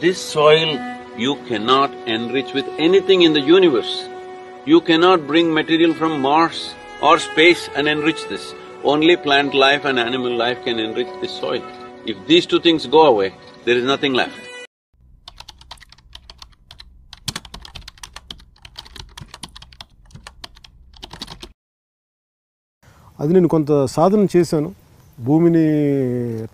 This soil you cannot enrich with anything in the universe. You cannot bring material from Mars or space and enrich this. Only plant life and animal life can enrich this soil. If these two things go away, there is nothing left. అది నేను కొంత సాధన చేశాను. భూమిని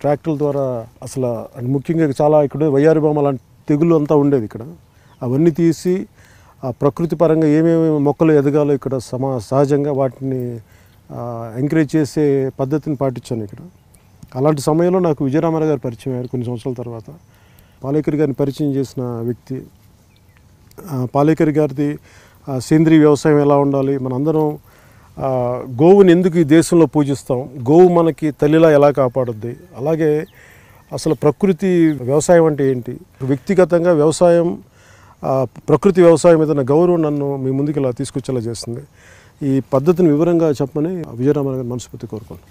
ట్రాక్టర్ల ద్వారా అసలు ముఖ్యంగా చాలా ఇక్కడ వయ్యారి బొమ్మ లాంటి తెగులు అంతా ఉండేది ఇక్కడ. అవన్నీ తీసి ఆ ప్రకృతి పరంగా ఏమేమి మొక్కలు ఎదగాలో ఇక్కడ సహజంగా వాటిని ఎంకరేజ్ చేసే పద్ధతిని పాటించాను ఇక్కడ. అలాంటి సమయంలో నాకు విజయరామారావు గారు పరిచయం అయ్యారు కొన్ని సంవత్సరాల తర్వాత. పాలేకర్ గారిని పరిచయం చేసిన వ్యక్తి. పాలేకర్ గారిది సేంద్రీయ వ్యవసాయం ఎలా ఉండాలి, మనందరం గోవుని ఎందుకు ఈ దేశంలో పూజిస్తాం, గోవు మనకి తల్లిలా ఎలా కాపాడుద్ది, అలాగే అసలు ప్రకృతి వ్యవసాయం అంటే ఏంటి, వ్యక్తిగతంగా వ్యవసాయం ప్రకృతి వ్యవసాయం మీద గౌరవం నన్ను మీ ముందుకు ఇలా తీసుకొచ్చేలా చేస్తుంది. ఈ పద్ధతిని వివరంగా చెప్పమని విజయరామారావు గారు మనస్ఫూర్తి కోరుకోండి.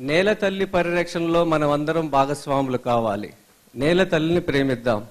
నేల తల్లి పరిరక్షణలో మనం అందరం భాగస్వాములు కావాలి. నేల తల్లిని ప్రేమిద్దాం.